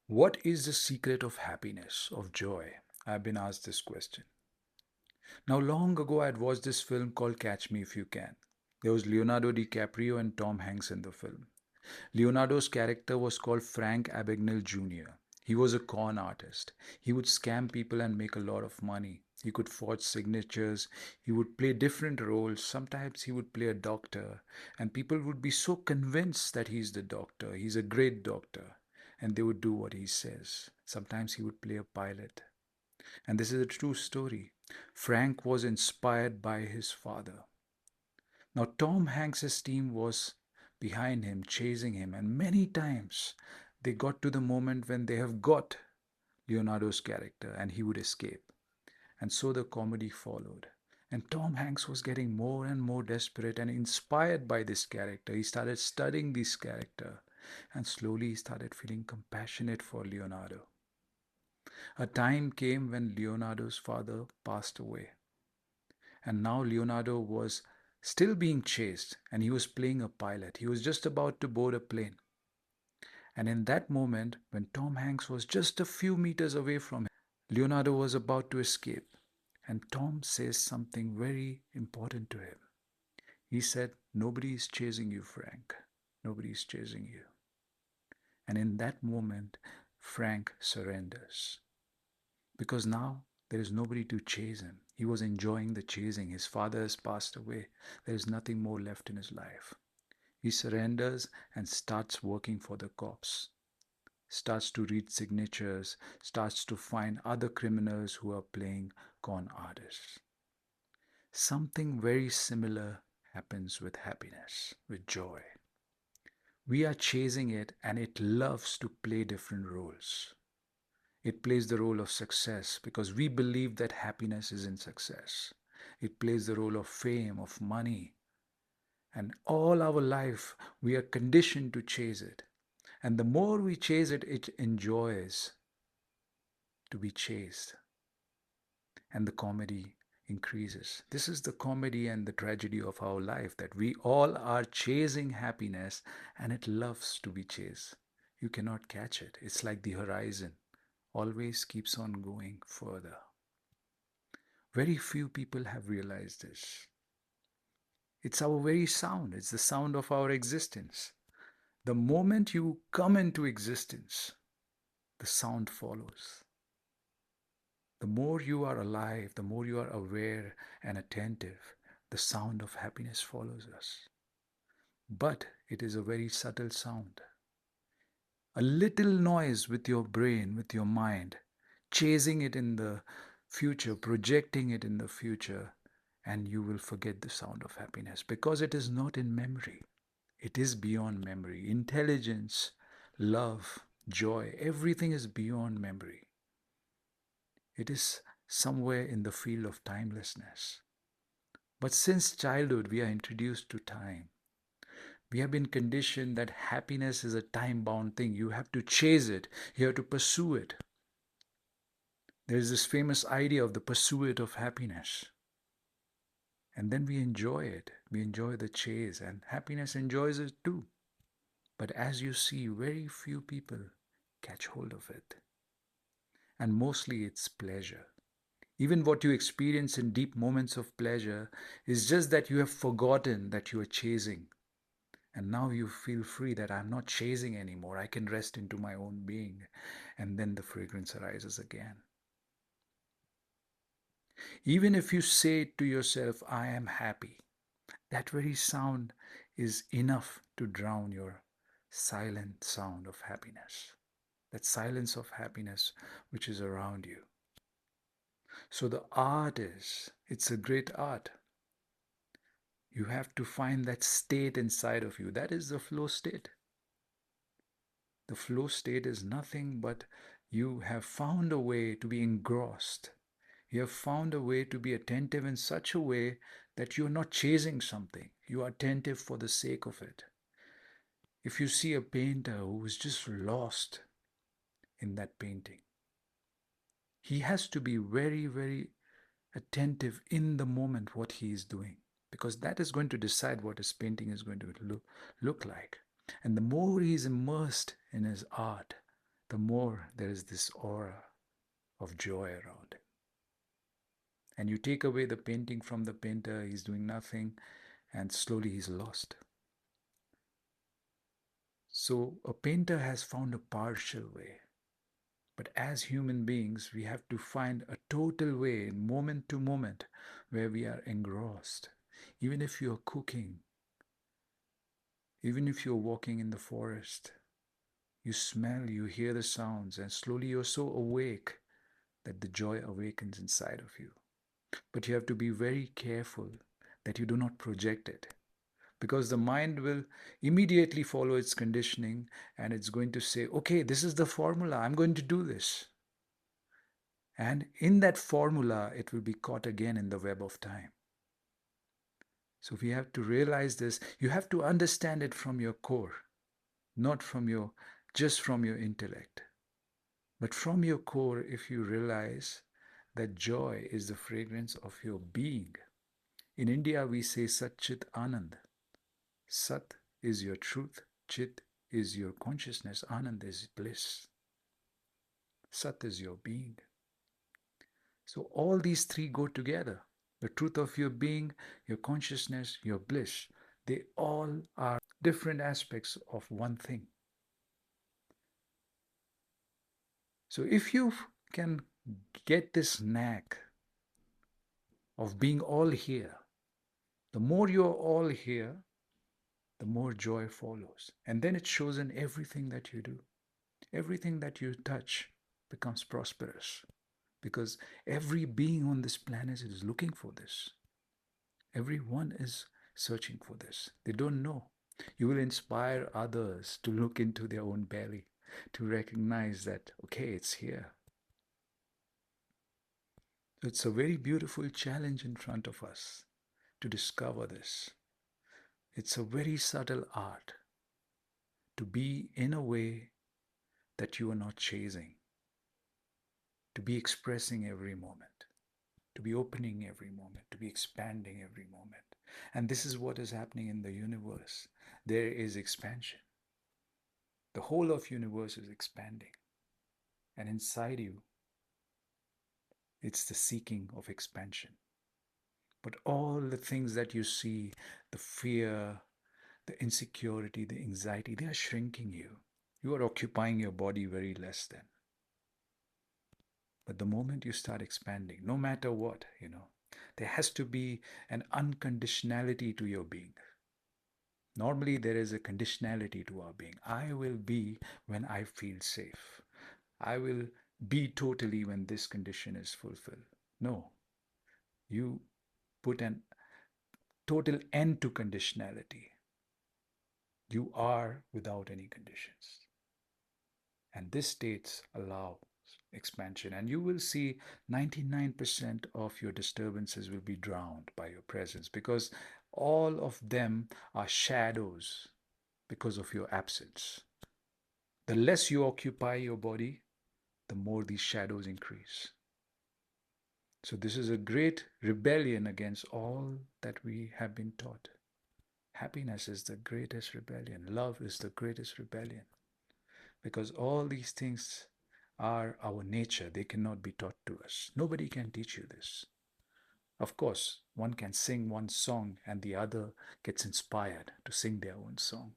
What is the secret of happiness, of joy? I've been asked this question. Now, long ago, I had watched this film called Catch Me If You Can. There was Leonardo DiCaprio and Tom Hanks in the film. Leonardo's character was called Frank Abagnale Jr. He was a con artist. He would scam people and make a lot of money. He could forge signatures. He would play different roles. Sometimes he would play a doctor, and people would be so convinced that he's the doctor. He's a great doctor, and they would do what he says. Sometimes he would play a pilot. And this is a true story. Frank was inspired by his father. Now, Tom Hanks's team was behind him, chasing him, and many times they got to the moment when they have got Leonardo's character and he would escape. And so the comedy followed. And Tom Hanks was getting more and more desperate and inspired by this character. He started studying this character and slowly he started feeling compassionate for Leonardo. A time came when Leonardo's father passed away. And now Leonardo was still being chased and he was playing a pilot. He was just about to board a plane. And in that moment, when Tom Hanks was just a few meters away from him, Leonardo was about to escape. And Tom says something very important to him. He said, "Nobody is chasing you, Frank. Nobody is chasing you." And in that moment, Frank surrenders. Because now there is nobody to chase him. He was enjoying the chasing. His father has passed away. There is nothing more left in his life. He surrenders and starts working for the cops, starts to read signatures, starts to find other criminals who are playing con artists. Something very similar happens with happiness, with joy. We are chasing it and it loves to play different roles. It plays the role of success because we believe that happiness is in success. It plays the role of fame, of money. And all our life, we are conditioned to chase it. And the more we chase it, it enjoys to be chased. And the comedy increases. This is the comedy and the tragedy of our life, that we all are chasing happiness and it loves to be chased. You cannot catch it. It's like the horizon, always keeps on going further. Very few people have realized this. It's our very sound, it's the sound of our existence. The moment you come into existence, the sound follows. The more you are alive, the more you are aware and attentive, the sound of happiness follows us. But it is a very subtle sound. A little noise with your brain, with your mind, chasing it in the future, projecting it in the future, and you will forget the sound of happiness because it is not in memory. It is beyond memory. Intelligence, love, joy, everything is beyond memory. It is somewhere in the field of timelessness. But since childhood, we are introduced to time. We have been conditioned that happiness is a time bound thing. You have to chase it, you have to pursue it. There is this famous idea of the pursuit of happiness. And then we enjoy it. We enjoy the chase, and happiness enjoys it too. But as you see, very few people catch hold of it. And mostly it's pleasure. Even what you experience in deep moments of pleasure is just that you have forgotten that you are chasing. And now you feel free that I'm not chasing anymore. I can rest into my own being. And then the fragrance arises again. Even if you say to yourself, I am happy, that very sound is enough to drown your silent sound of happiness. That silence of happiness which is around you. So the art is, it's a great art. You have to find that state inside of you. That is the flow state. The flow state is nothing but you have found a way to be engrossed. You have found a way to be attentive in such a way that you're not chasing something. You are attentive for the sake of it. If you see a painter who is just lost in that painting, he has to be very, very attentive in the moment what he is doing, because that is going to decide what his painting is going to look like. And the more he is immersed in his art, the more there is this aura of joy around him. And you take away the painting from the painter, he's doing nothing, and slowly he's lost. So a painter has found a partial way. But as human beings, we have to find a total way, moment to moment, where we are engrossed. Even if you're cooking, even if you're walking in the forest, you smell, you hear the sounds, and slowly you're so awake that the joy awakens inside of you. But you have to be very careful that you do not project it, because the mind will immediately follow its conditioning and it's going to say, okay, this is the formula, I'm going to do this. And in that formula, it will be caught again in the web of time. So we have to realize this. You have to understand it from your core, not from your just from your intellect. But from your core, if you realize that joy is the fragrance of your being. In India, we say Sat Chit Anand. Sat is your truth, Chit is your consciousness, Anand is bliss. Sat is your being. So all these three go together. The truth of your being, your consciousness, your bliss. They all are different aspects of one thing. So if you can get this knack of being all here, the more you're all here, the more joy follows. And then it shows in everything that you do. Everything that you touch becomes prosperous because every being on this planet is looking for this. Everyone is searching for this. They don't know. You will inspire others to look into their own belly, to recognize that, okay, it's here. It's a very beautiful challenge in front of us to discover this. It's a very subtle art to be in a way that you are not chasing, to be expressing every moment, to be opening every moment, to be expanding every moment. And this is what is happening in the universe. There is expansion. The whole of universe is expanding. And inside you, it's the seeking of expansion. But all the things that you see, the fear, the insecurity, the anxiety, they are shrinking you. You are occupying your body very less than. But the moment you start expanding, no matter what, there has to be an unconditionality to your being. Normally, there is a conditionality to our being. I will be when I feel safe. I will be totally when this condition is fulfilled. No, you put an total end to conditionality. You are without any conditions. And this state allows expansion. And you will see 99% of your disturbances will be drowned by your presence because all of them are shadows because of your absence. The less you occupy your body, the more these shadows increase. So this is a great rebellion against all that we have been taught. Happiness is the greatest rebellion. Love is the greatest rebellion. Because all these things are our nature. They cannot be taught to us. Nobody can teach you this. Of course, one can sing one song and the other gets inspired to sing their own song.